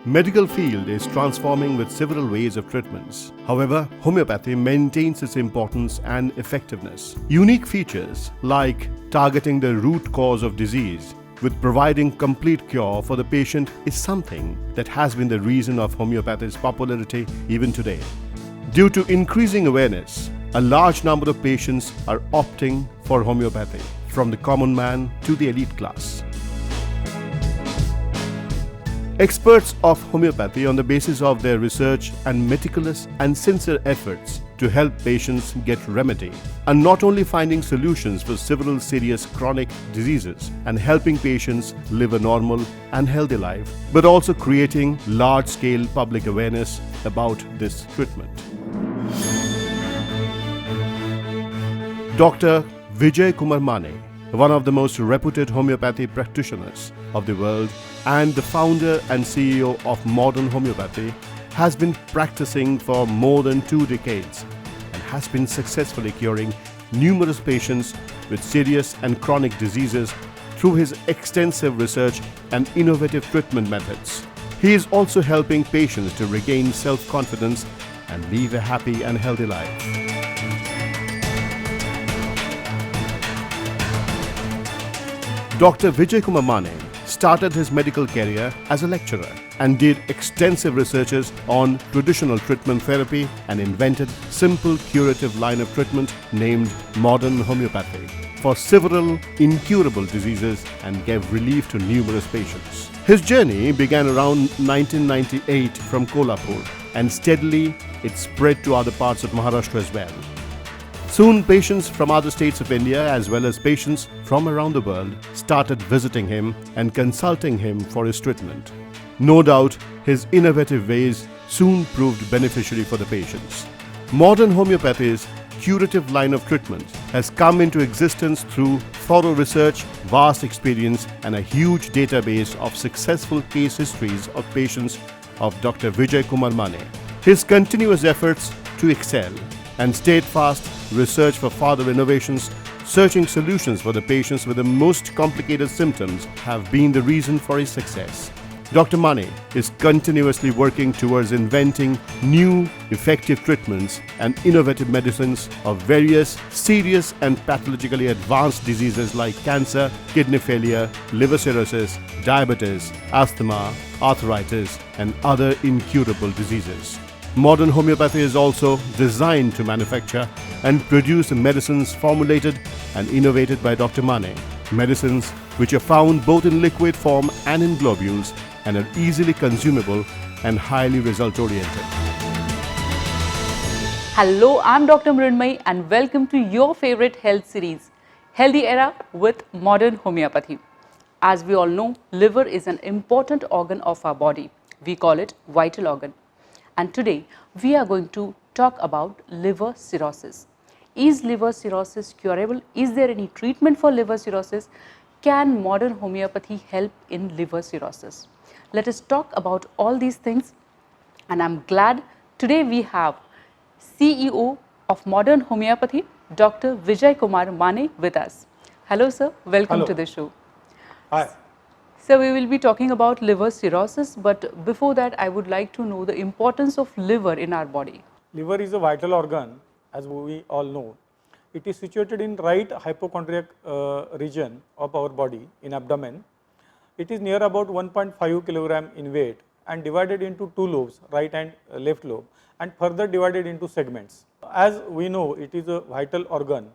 Medical field is transforming with several ways of treatments. However, homeopathy maintains its importance and effectiveness. Unique features like targeting the root cause of disease with providing complete cure for the patient is something that has been the reason of homeopathy's popularity even today. Due to increasing awareness, a large number of patients are opting for homeopathy, from the common man to the elite class. Experts of homeopathy, on the basis of their research and meticulous and sincere efforts to help patients get remedy, are not only finding solutions for several serious chronic diseases and helping patients live a normal and healthy life, but also creating large-scale public awareness about this treatment. Dr. Vijay Kumar Mane, one of the most reputed homeopathy practitioners of the world and the founder and CEO of modern homeopathy, has been practicing for more than 2 decades and has been successfully curing numerous patients with serious and chronic diseases through his extensive research and innovative treatment methods. He is also helping patients to regain self-confidence and live a happy and healthy life. Dr. Vijay Kumar Mane started his medical career as a lecturer and did extensive researches on traditional treatment therapy and invented simple curative line of treatment named modern homeopathy for several incurable diseases and gave relief to numerous patients. His journey began around 1998 from Kolhapur and steadily it spread to other parts of Maharashtra as well. Soon, patients from other states of India as well as patients from around the world started visiting him and consulting him for his treatment. No doubt, his innovative ways soon proved beneficiary for the patients. Modern homeopathy's curative line of treatment has come into existence through thorough research, vast experience, and a huge database of successful case histories of patients of Dr. Vijay Kumar Mane. His continuous efforts to excel and steadfast research for further innovations, searching solutions for the patients with the most complicated symptoms have been the reason for his success. Dr. Mane is continuously working towards inventing new, effective treatments and innovative medicines of various serious and pathologically advanced diseases like cancer, kidney failure, liver cirrhosis, diabetes, asthma, arthritis, and other incurable diseases. Modern homeopathy is also designed to manufacture and produce medicines formulated and innovated by Dr. Mane. Medicines which are found both in liquid form and in globules and are easily consumable and highly result-oriented. Hello, I'm Dr. Mrunmayee and welcome to your favorite health series, Healthy Era with Modern Homeopathy. As we all know, liver is an important organ of our body. We call it vital organ. And today we are going to talk about liver cirrhosis. Is liver cirrhosis curable? Is there any treatment for liver cirrhosis? Can modern homeopathy help in liver cirrhosis? Let us talk about all these things, and I'm glad today we have CEO of modern homeopathy, Dr. Vijay Kumar Mane with us. Hello sir, welcome Hello. to the show. Hi. So we will be talking about liver cirrhosis, but before that I would like to know the importance of liver in our body. Liver is a vital organ, as we all know. It is situated in right hypochondriac region of our body, in abdomen. It is near about 1.5 kilogram in weight and divided into 2 lobes, right and left lobe, and further divided into segments. As we know, it is a vital organ.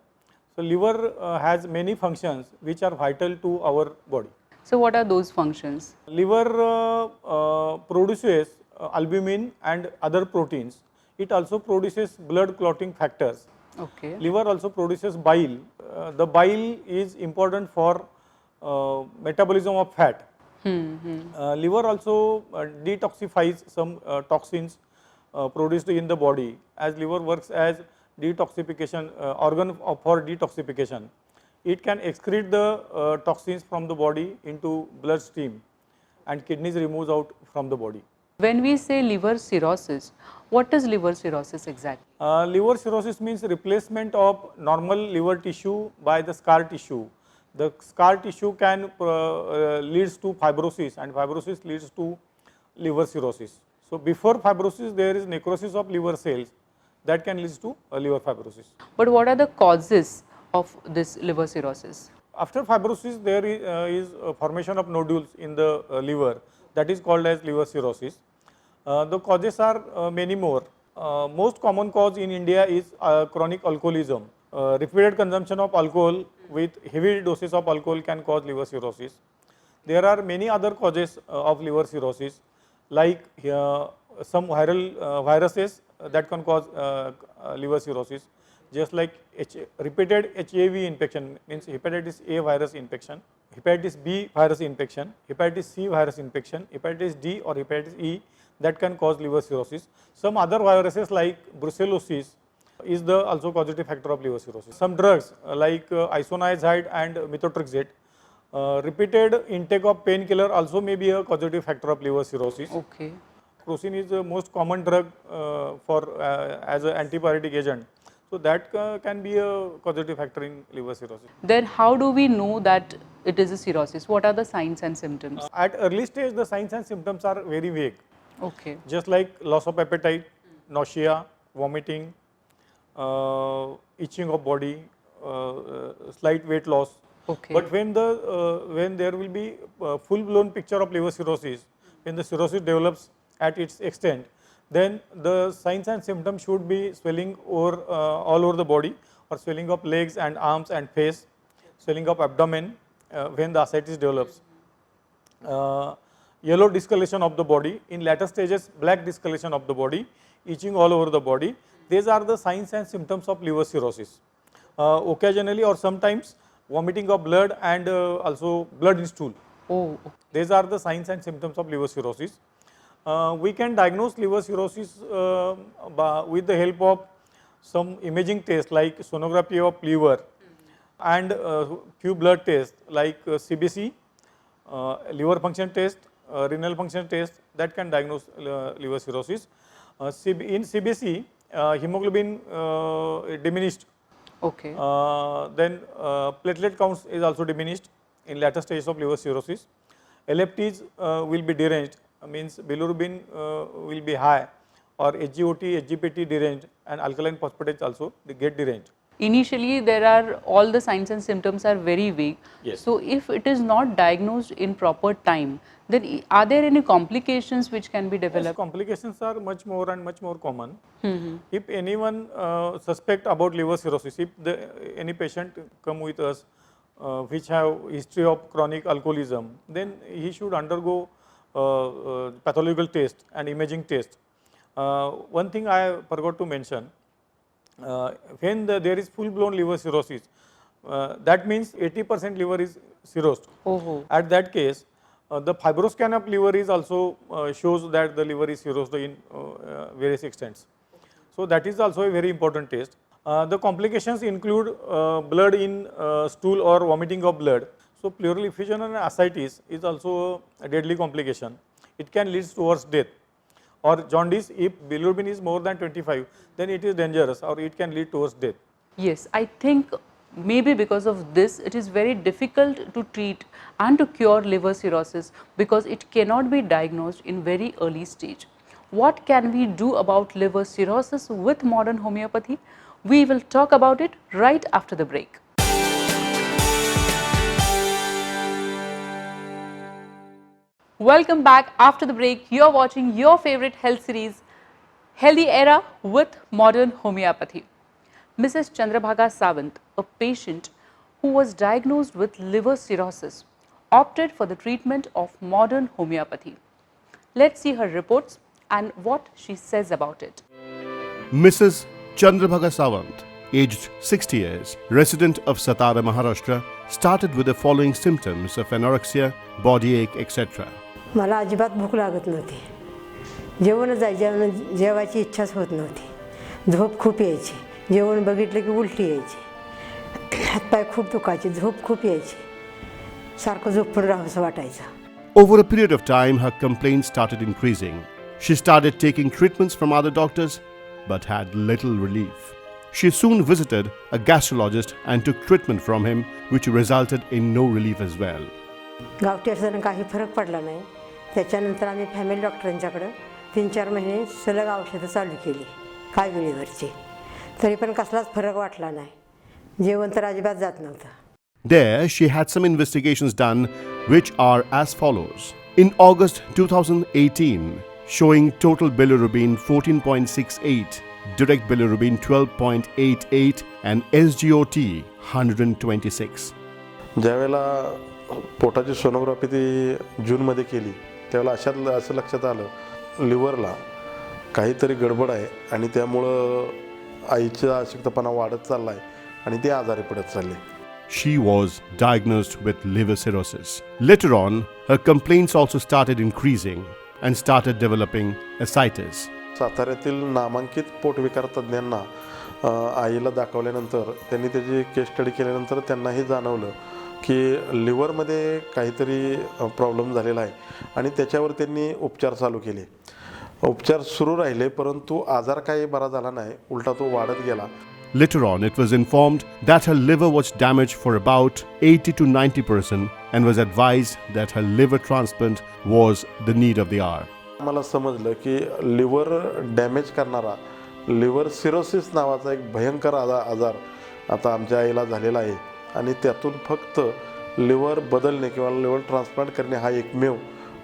So liver has many functions which are vital to our body. So what are those functions? Liver produces albumin and other proteins. It also produces blood clotting factors. Okay. Liver also produces bile. The bile is important for metabolism of fat. Liver also detoxifies some toxins produced in the body, as liver works as detoxification organ for detoxification. It can excrete the toxins from the body into bloodstream, and kidneys removes out from the body. When we say liver cirrhosis, what is liver cirrhosis exactly? Liver cirrhosis means replacement of normal liver tissue by the scar tissue. The scar tissue can leads to fibrosis, and fibrosis leads to liver cirrhosis. So before fibrosis, there is necrosis of liver cells that can lead to liver fibrosis. But what are the causes of this liver cirrhosis? After fibrosis, there is a formation of nodules in the liver that is called as liver cirrhosis. The causes are many more. Most common cause in India is chronic alcoholism. Repeated consumption of alcohol with heavy doses of alcohol can cause liver cirrhosis. There are many other causes of liver cirrhosis, like some viral viruses that can cause liver cirrhosis, just like repeated HAV infection, means hepatitis A virus infection, hepatitis B virus infection, hepatitis C virus infection, hepatitis D or hepatitis E that can cause liver cirrhosis. Some other viruses like brucellosis is the also causative factor of liver cirrhosis. Some drugs like isoniazid and methotrexate, repeated intake of painkiller also may be a causative factor of liver cirrhosis. Okay. Crocin is the most common drug for as an antipyretic agent. So that can be a causative factor in liver cirrhosis. Then how do we know that it is a cirrhosis? What are the signs and symptoms? At early stage, the signs and symptoms are very vague. Okay. Just like loss of appetite, nausea, vomiting, itching of body, slight weight loss. Okay. But when there will be full blown picture of liver cirrhosis, when the cirrhosis develops at its extent, then the signs and symptoms should be swelling over all over the body, or swelling of legs and arms and face, swelling of abdomen when the ascites develops, yellow discoloration of the body, in later stages black discoloration of the body, itching all over the body. These are the signs and symptoms of liver cirrhosis. Occasionally or sometimes vomiting of blood and also blood in stool. Oh. These are the signs and symptoms of liver cirrhosis. We can diagnose liver cirrhosis with the help of some imaging tests like sonography of liver and few blood tests like CBC, liver function test, renal function test that can diagnose liver cirrhosis. In CBC, hemoglobin diminished. Okay. Then platelet counts is also diminished in later stages of liver cirrhosis. LFTs will be deranged, means bilirubin will be high, or SGOT, SGPT deranged, and alkaline phosphatase also they get deranged. Initially, there are all the signs and symptoms are very vague. Yes. So, if it is not diagnosed in proper time, then are there any complications which can be Yes, developed? complications are much more and much more common. If anyone suspect about liver cirrhosis, if any patient come with us which have history of chronic alcoholism, then he should undergo pathological test and imaging test. One thing I forgot to mention, when there is full blown liver cirrhosis, that means 80% liver is cirrhosed. Oh. At that case, the fibroscan of liver is also shows that the liver is cirrhosed in various extents. So that is also a very important test. The complications include blood in stool or vomiting of blood. So pleural effusion and ascites is also a deadly complication. It can lead towards death. Or jaundice, if bilirubin is more than 25, then it is dangerous, or it can lead towards death. Yes, I think maybe because of this, it is very difficult to treat and to cure liver cirrhosis because it cannot be diagnosed in very early stage. What can we do about liver cirrhosis with modern homeopathy? We will talk about it right after the break. Welcome back after the break. You're watching your favorite health series, Healthy Era with Modern Homeopathy. Mrs. Chandrabhaga Sawant, a patient who was diagnosed with liver cirrhosis, opted for the treatment of modern homeopathy. Let's see her reports and what she says about it. Mrs. Chandrabhaga Sawant, aged 60 years, resident of Satara, Maharashtra, started with the following symptoms of anorexia, body ache, etc. मला अजिबात भूक लागत नव्हती. जेवायची इच्छाच होत नव्हती. झोप खूप यायची. जेवण बघितलं की उलटी यायची. हातपाय खूप दुखायचे, झोप खूप यायची. सारखं झोपून राहावंसं वाटायचं. Over a period of time, her complaints started increasing. She started taking treatments from other doctors, but had little relief. She soon visited a gastrologist and took treatment from him, which resulted in no relief as well. गावठी असताना काही फरक पडला नाही. त्याच्यानंतर आम्ही family डॉक्टरांच्याकडं 3-4 महिने सलग औषधं चालू केली काय वेळेवरची, तरी पण कसलाच फरक वाटला नाही. जेवण तर अजिबात जात नव्हतं. There, she had some investigations done, which are as follows. In August 2018, showing total bilirubin 14.68, direct bilirubin 12.88, and SGOT 126. ज्यावेळेला पोटाची सोनोग्राफी ती जूनमध्ये केली त्यावेळेला असं लक्षात आलं लिव्हरला काहीतरी गडबड आहे आणि त्यामुळं आईचा अशक्तपणा वाढत चालला आहे आणि ते आजारी पडत चालले. She was diagnosed with liver cirrhosis. Later on, her complaints also started increasing and started developing ascites. साताऱ्यातील नामांकित पोटविकार तज्ज्ञांना आईला दाखवल्यानंतर त्यांनी त्याची केस स्टडी केल्यानंतर त्यांनाही जाणवलं की लिव्हरमध्ये काहीतरी प्रॉब्लेम झालेला आहे आणि त्याच्यावर त्यांनी उपचार चालू केले. उपचार सुरू राहिले परंतु आजार काही बरा झाला नाही, उलटा तो वाढत गेला. Later on, it was informed that her liver was damaged for about 80 to 90% and was advised that her liver transplant was the need of the hour. मला समजलं की लिव्हर डॅमेज करणारा लिव्हर सिरोसिस नावाचा एक भयंकर आजार आता आमच्या आईला झालेला आहे आणि त्यातून फक्त लिव्हर बदलणे किंवा लिव्हर ट्रान्सप्लांट करणे हा एकमेव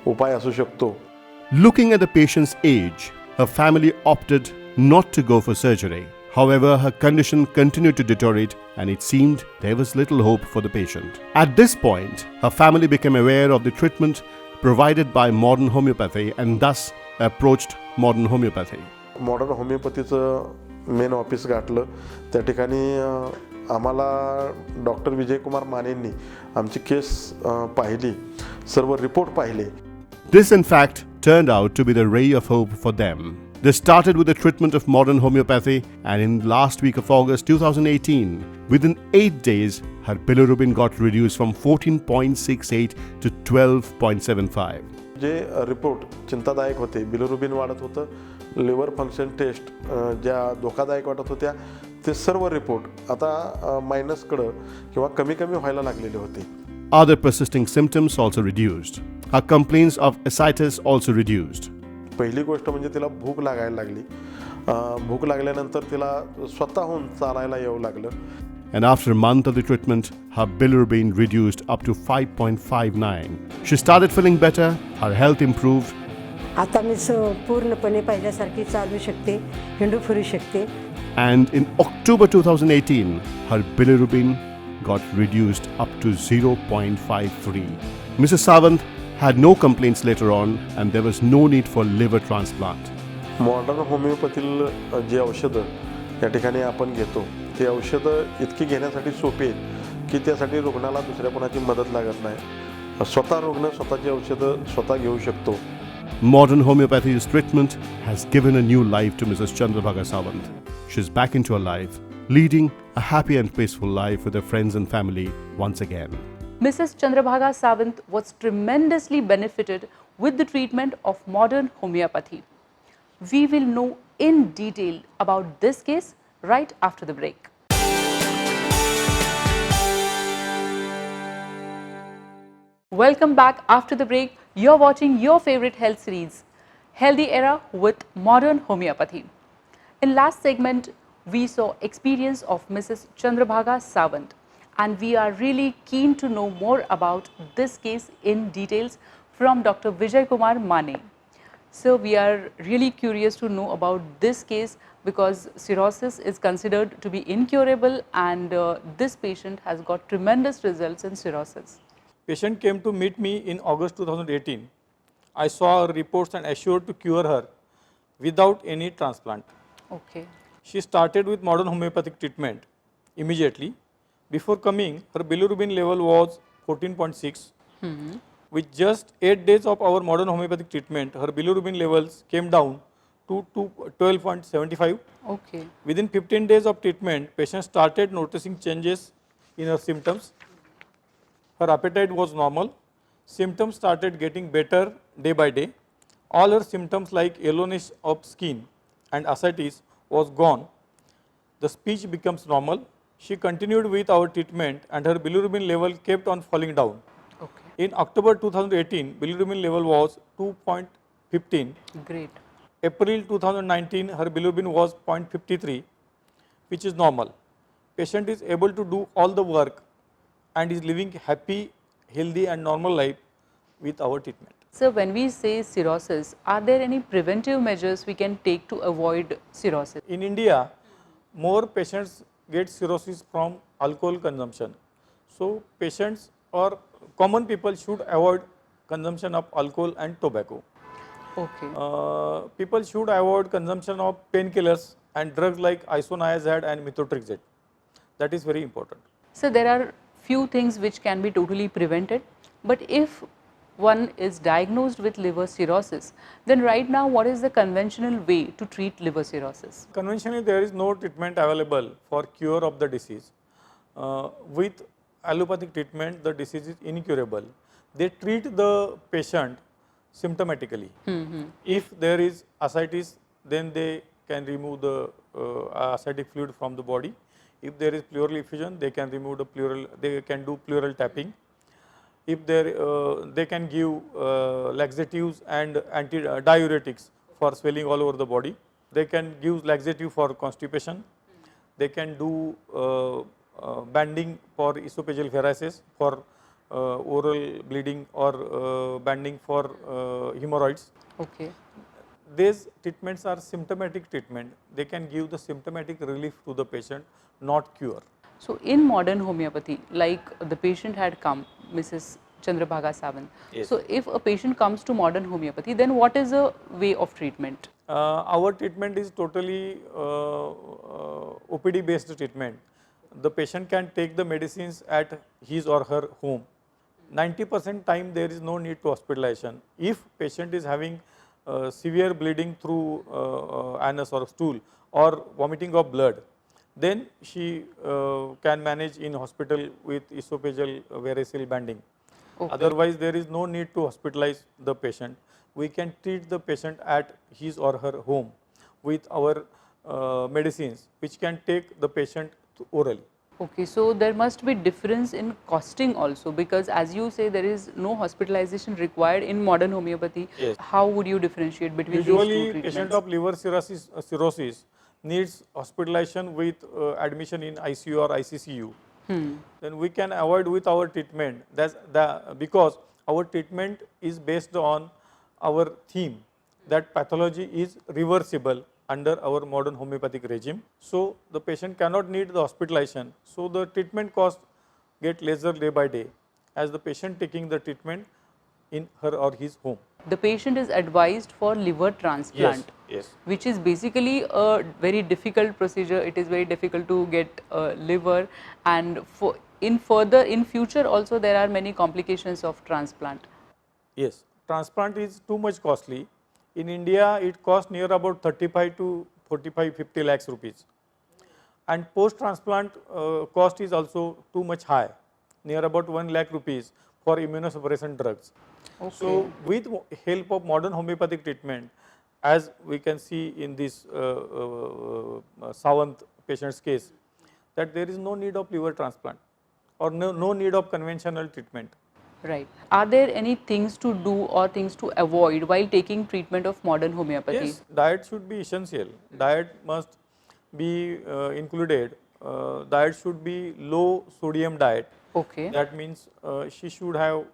उपाय असू शकतो. Looking at the patient's age, her family opted not to go for surgery. However, her condition continued to deteriorate and it seemed there was little hope for the patient. At this point, her family became aware of the treatment provided by modern homeopathy and thus approached modern homeopathy. Modern होमिओपॅथीचं main office गाठलं. त्या ठिकाणी आम्हाला doctor Vijayakumar मानेंनी आमची case पाहिली, सर्व report पाहिले. This, in fact, turned out to be the ray of hope for them. They started with the treatment of modern homeopathy, and in last week of August 2018, within 8 days, her bilirubin got reduced from 14.68 to 12.75. J report चिंतादायक होते, bilirubin वाढत होतं, liver function test ज्या धोकादायक वाटत होत्या, ते सर्व report आता मायनसकडं किंवा कमी कमी व्हायला लागलेले होते. Other persisting symptoms also reduced. Her complaints of ascites also reduced. पहिली गोष्ट म्हणजे तिला भूक लागायला लागली. भूक लागल्यानंतर तिला स्वतःहून चालायला येऊ लागलं. And after a month of the treatment, her bilirubin reduced up to 5.59. She started feeling better, her health improved. आता मी पूर्णपणे पहिल्यासारखी चालू शकते, हिंडू फिरू शकते. And in October 2018, her bilirubin got reduced up to 0.53. Mrs. Sawant had no complaints later on and there was no need for liver transplant. Modern होमिओपॅथील जे औषधं या ठिकाणी आपण घेतो ते औषधं इतकी घेण्यासाठी सोपी आहेत की त्यासाठी रुग्णाला दुसऱ्या कोणाची मदत लागत नाही. स्वतः रुग्ण स्वतःची औषधं स्वतः घेऊ शकतो. Modern homeopathy's treatment has given a new life to Mrs. Chandrabhaga Sawant. She's back into her life, leading a happy and peaceful life with her friends and family once again. Mrs. Chandrabhaga Sawant was tremendously benefited with the treatment of modern homeopathy. We will know in detail about this case right after the break. Welcome back after the break. You're watching your favorite health series, Healthy Era with Modern Homeopathy. In last segment, we saw experience of Mrs. Chandrabhaga Sawant, and we are really keen to know more about this case in details from Dr. Vijay Kumar Mane. So we are really curious to know about this case because cirrhosis is considered to be incurable, and this patient has got tremendous results in cirrhosis. Patient came to meet me in August 2018. I saw her reports and assured to cure her without any transplant. Okay. She started with modern homeopathic treatment immediately. Before coming, her bilirubin level was 14.6. With just 8 days of our modern homeopathic treatment, her bilirubin levels came down to 12.75. Okay. Within 15 days of treatment, patient started noticing changes in her symptoms. Her appetite was normal. Symptoms started getting better day by day. All her symptoms like yellowness of skin and ascites was gone. The speech becomes normal. She continued with our treatment and her bilirubin level kept on falling down. Okay. In October 2018, bilirubin level was 2.15. Great. April 2019, her bilirubin was 0.53, which is normal. Patient is able to do all the work and is living happy, healthy and normal life with our treatment. So when we say cirrhosis, are there any preventive measures we can take to avoid cirrhosis? In India, more patients get cirrhosis from alcohol consumption. So patients or common people should avoid consumption of alcohol and tobacco. Okay. People should avoid consumption of painkillers and drugs like isoniazid and methotrexate. That is very important. So there are few things which can be totally prevented, but if one is diagnosed with liver cirrhosis, then right now what is the conventional way to treat liver cirrhosis? Conventionally, there is no treatment available for cure of the disease. With allopathic treatment, the disease is incurable. They treat the patient symptomatically. If there is ascites, then they can remove the ascitic fluid from the body. If there is pleural effusion, they can remove the pleural. They can do pleural tapping. If there, they can give laxatives and diuretics for swelling all over the body. They can give laxative for constipation. They can do banding for esophageal varices for oral bleeding or banding for hemorrhoids. Okay. These treatments are symptomatic treatment. They can give the symptomatic relief to the patient, not cure. So in modern homeopathy, like the patient had come, Mrs. Chandrabhaga Sawant. Yes. So if a patient comes to modern homeopathy, then what is a way of treatment? Our treatment is totally OPD based treatment. The patient can take the medicines at his or her home. 90% time there is no need to hospitalization. If patient is having severe bleeding through anus or stool or vomiting of blood, then she can manage in hospital with esophageal variceal banding. Okay. Otherwise, there is no need to hospitalize the patient. We can treat the patient at his or her home with our medicines, which can take the patient orally. Okay, so there must be difference in costing also, because as you say there is no hospitalization required in modern homeopathy. Yes. How would you differentiate between these two Usually, treatments? patient of liver cirrhosis needs hospitalization with admission in ICU or ICCU. Then we can avoid with our treatment. Because our treatment is based on our theme that pathology is reversible under our modern homeopathic regime. So the patient cannot need the hospitalization. So the treatment cost get lesser day by day as the patient taking the treatment in her or his home. The patient is advised for liver transplant, Yes. which is basically a very difficult procedure. It is very difficult to get liver, and in future also there are many complications of transplant. Yes, transplant is too much costly. In India, it costs near about 35 to 50 lakhs rupees. And post-transplant cost is also too much high, near about 1 lakh rupees for immunosuppressant drugs. Okay. So, with help of modern homeopathic treatment, as we can see in this Sawant patient's case, that there is no need of liver transplant or no need of conventional treatment. Right. Are there any things to do or things to avoid while taking treatment of modern homeopathy? Yes, diet should be essential. Diet must be included. Diet should be low sodium diet. Okay. That means she should have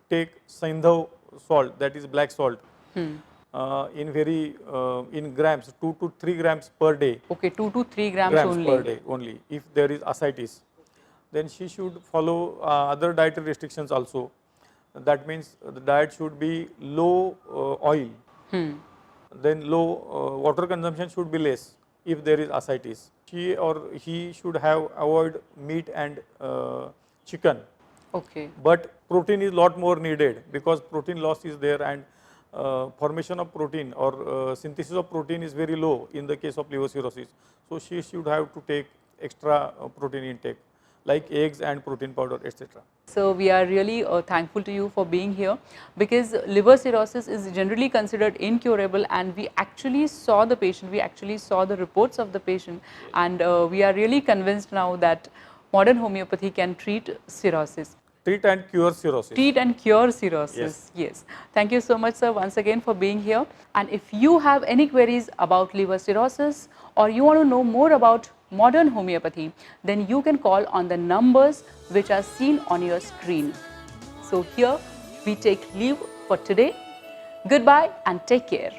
take Sindhav salt, that is black salt, in grams, 2 to 3 grams per day. Okay, 2 to 3 grams only. Per day only. If there is ascites, then she should follow other dietary restrictions also. That means the diet should be low oil, then low water consumption should be less if there is ascites. She or he should have avoid meat and chicken. Okay. But protein is lot more needed because protein loss is there and formation of protein or synthesis of protein is very low in the case of liver cirrhosis. So she should have to take extra protein intake like eggs and protein powder, etc. So we are really thankful to you for being here, because liver cirrhosis is generally considered incurable, and we actually saw the patient, we actually saw the reports of the patient, and we are really convinced now that modern homeopathy can treat cirrhosis. treat and cure cirrhosis. Treat and cure cirrhosis. Yes. Thank you so much, sir, once again for being here. And if you have any queries about liver cirrhosis or you want to know more about modern homeopathy, then you can call on the numbers which are seen on your screen. So here we take leave for today. Goodbye and take care.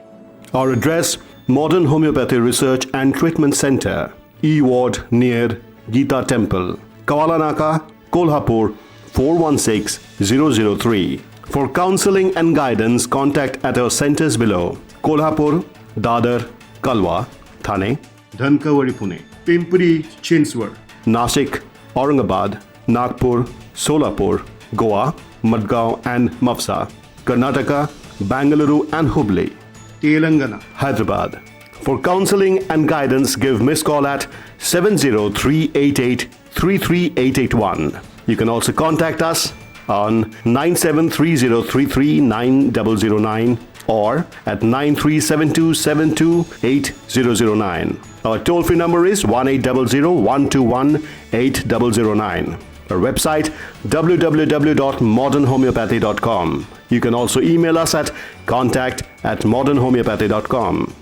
Our address, Modern Homeopathy Research and Treatment Center, E Ward near Gita Temple, Kawalanaka, Kolhapur 416003. For counseling and guidance, contact at our centers below: Kolhapur, Dadar, Kalwa, Thane, Dhankawadi, Pune, Pimpri, Chinswar, Nashik, Aurangabad, Nagpur, Solapur, Goa, Madgaon and Mafsa, Karnataka, Bangalore and Hubli, Telangana, Hyderabad. For counseling and guidance, give missed call at 70388-33881. You can also contact us on 9730339009 or at 9372728009. Our toll-free number is 1800-121-8009. Our website www.modernhomeopathy.com. You can also email us at contact@modernhomeopathy.com.